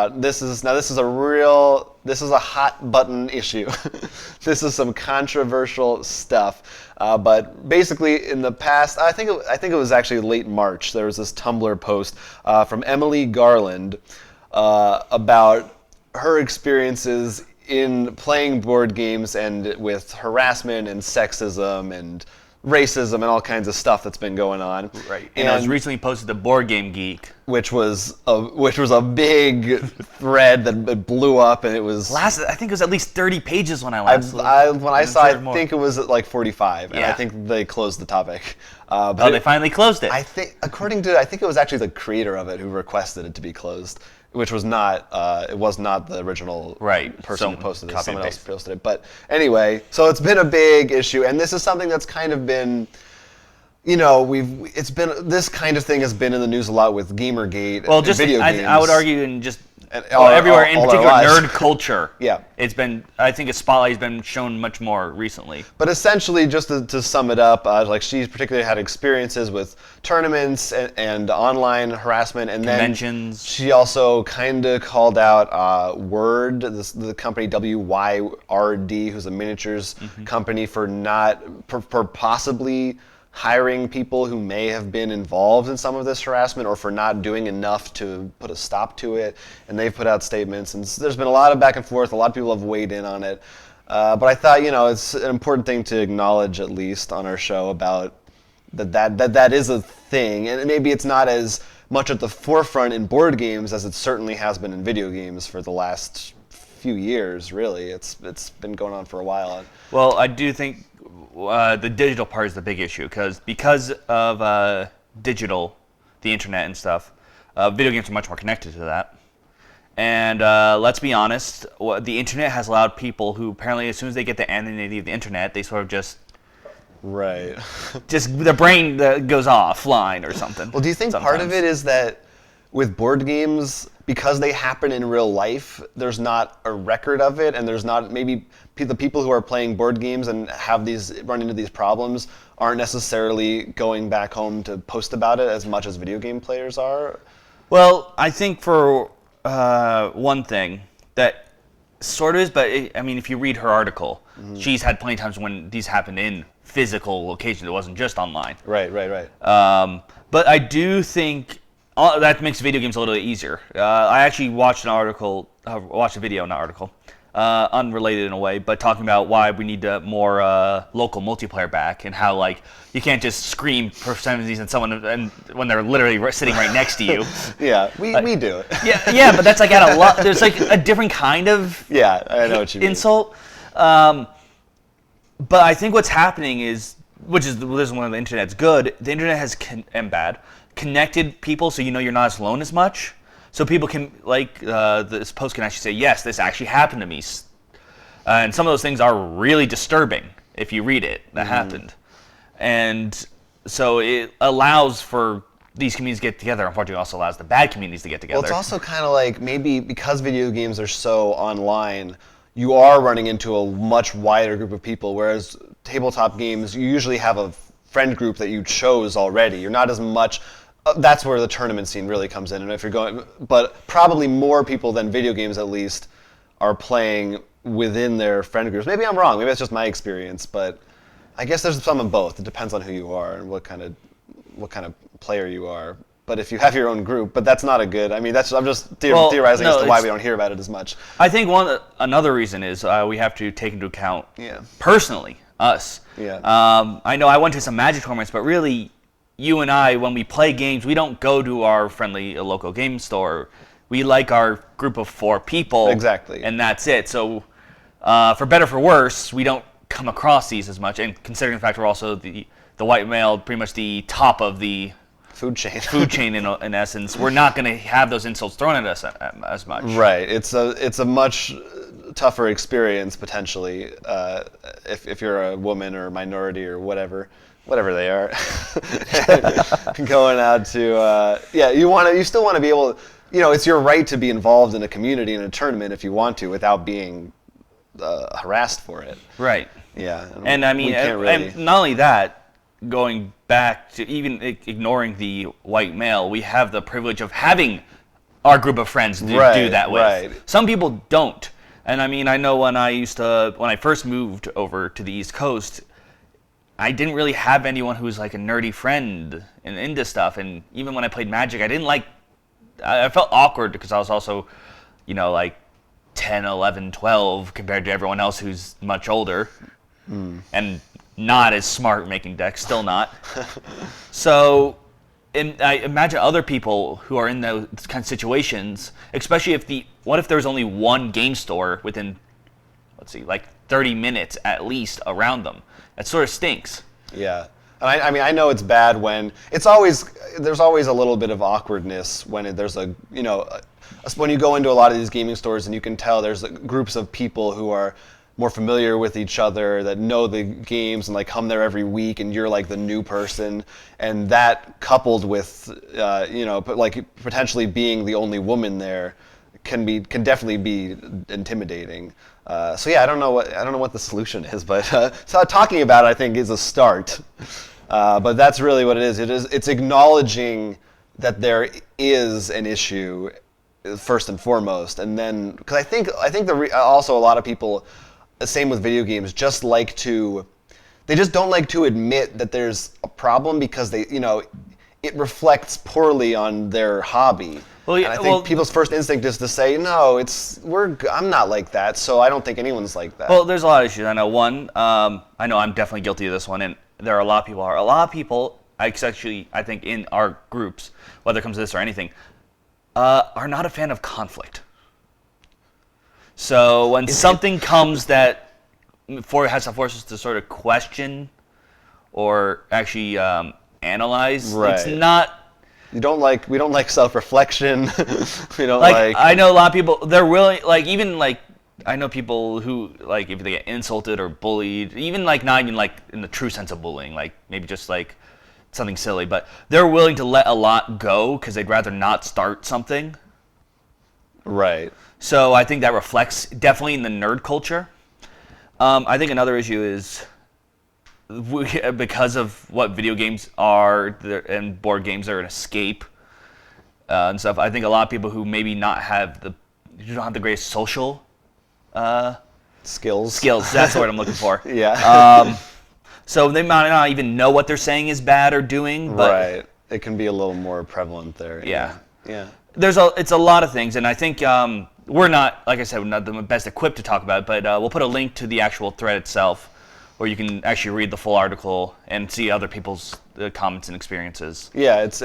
This is a hot button issue. This is some controversial stuff. But basically, in the past, I think it was actually late March. There was this Tumblr post from Emily Garland about her experiences in playing board games and with harassment and sexism and racism and all kinds of stuff that's been going on. Right. And it was recently posted to Board Game Geek, which was a big thread that blew up, and it was I think it was at least 30 pages when I last looked. I think it was at like 45, and Yeah. I think they closed the topic. They finally closed it. I think it was actually the creator of it who requested it to be closed, which was not it was not the original person who posted it. Someone else posted it. But anyway, so it's been a big issue, and this is something that's kind of been, this kind of thing has been in the news a lot with Gamergate and video games. I would argue in just everywhere, in particular nerd culture. Yeah. I think a spotlight has been shown much more recently. But essentially, just to sum it up, she's particularly had experiences with tournaments and online harassment, and conventions. Then she also kind of called out Word, the company WYRD, who's a miniatures company, for possibly hiring people who may have been involved in some of this harassment, or for not doing enough to put a stop to it. And they've put out statements, and there's been a lot of back and forth. A lot of people have weighed in on it. But I thought, it's an important thing to acknowledge, at least on our show, about that is a thing. And maybe it's not as much at the forefront in board games as it certainly has been in video games for the last few years, really. It's been going on for a while. Well, I do think the digital part is the big issue, because of digital, the internet and stuff, video games are much more connected to that. And let's be honest, the internet has allowed people who apparently, as soon as they get the anonymity of the internet, they sort of just their brain goes offline or something. Well, do you think part of it is that with board games, because they happen in real life, there's not a record of it, and there's not, maybe the people who are playing board games and run into these problems aren't necessarily going back home to post about it as much as video game players are? Well, I think for one thing, that sort of is, but if you read her article, she's had plenty of times when these happened in physical locations. It wasn't just online. Right. But I do think that makes video games a little bit easier. I actually watched a video, not article, unrelated in a way, but talking about why we need more local multiplayer back, and how you can't just scream profanities at someone and when they're literally sitting right next to you. Yeah, we do it. Yeah, but that's at a lot. There's a different kind of I know what you mean. Insult. But I think what's happening is, this is one of the internet's good. The internet has connected people, so you're not as alone as much. So people can, this post can actually say, yes, this actually happened to me. And some of those things are really disturbing if you read it. That happened. And so it allows for these communities to get together. Unfortunately, it also allows the bad communities to get together. Well, it's also kind of maybe because video games are so online, you are running into a much wider group of people, whereas tabletop games, you usually have a friend group that you chose already. You're not as much... that's where the tournament scene really comes in, and if you're going, but probably more people than video games at least are playing within their friend groups. Maybe I'm wrong. Maybe that's just my experience, but I guess there's some of both. It depends on who you are and what kind of player you are. But if you have your own group, but that's not a good. I'm just theorizing as to why we don't hear about it as much. I think another reason is we have to take into account personally us. Yeah. I know I went to some Magic tournaments, but really, you and I, when we play games, we don't go to our friendly local game store. We like our group of 4 people. Exactly. And that's it. So, for better or for worse, we don't come across these as much. And considering the fact we're also the white male, pretty much the top of the food chain in essence, we're not going to have those insults thrown at us as much. Right. It's a much tougher experience potentially if you're a woman or a minority or whatever they are, going out to you still want to be able, it's your right to be involved in a community in a tournament if you want to, without being harassed for it. Right. Yeah. And and not only that, going back to even ignoring the white male, we have the privilege of having our group of friends to do that with. Right. Some people don't. And I mean, I know when I first moved over to the East Coast, I didn't really have anyone who was like a nerdy friend and into stuff. And even when I played Magic, I felt awkward because I was also, like 10, 11, 12 compared to everyone else who's much older and not as smart making decks, still not. So I imagine other people who are in those kind of situations, especially what if there's only one game store within, like 30 minutes at least around them? That sort of stinks. Yeah. And I mean, I know it's bad when there's always a little bit of awkwardness when there's when you go into a lot of these gaming stores and you can tell there's groups of people who are more familiar with each other, that know the games and like come there every week, and you're like the new person, and that coupled with but like potentially being the only woman there can definitely be intimidating. So yeah, I don't know what the solution is, but so talking about it, I think, is a start. But that's really what it is. It's acknowledging that there is an issue first and foremost, and then because I think also a lot of people, same with video games, they just don't like to admit that there's a problem because it reflects poorly on their hobby. Well, yeah, and I think people's first instinct is to say, no, I'm not like that, so I don't think anyone's like that. Well, there's a lot of issues. I know I know I'm definitely guilty of this one, and there are a lot of people, especially I think in our groups, whether it comes to this or anything, are not a fan of conflict. So when something comes that has to force us to sort of question or actually analyze, it's not. We don't like self-reflection. We don't I know a lot of people. They're willing. I know people who if they get insulted or bullied, even not even in the true sense of bullying, maybe just something silly, but they're willing to let a lot go because they'd rather not start something. Right. So I think that reflects definitely in the nerd culture. I think another issue is because of what video games are and board games are an escape and stuff. I think a lot of people who maybe don't have the greatest social skills. That's the word I'm looking for. Yeah. So they might not even know what they're saying is bad or doing. But right. It can be a little more prevalent there. Yeah. Yeah. It's a lot of things, and I think we're not, like I said, we're not the best equipped to talk about it, but we'll put a link to the actual thread itself, where you can actually read the full article and see other people's comments and experiences. Yeah, it's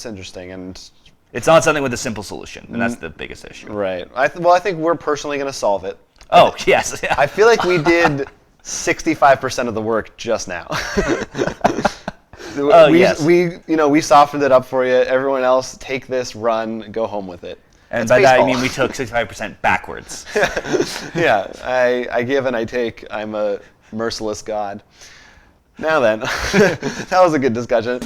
interesting, and it's not something with a simple solution, and that's the biggest issue. Right. I think we're personally going to solve it. Oh, yes. I feel like we did 65% of the work just now. Yes. We softened it up for you. Everyone else, take this, run, go home with it. And by that I mean we took 65% backwards. Yeah, I give and I take. I'm a merciless God. Now then, that was a good discussion.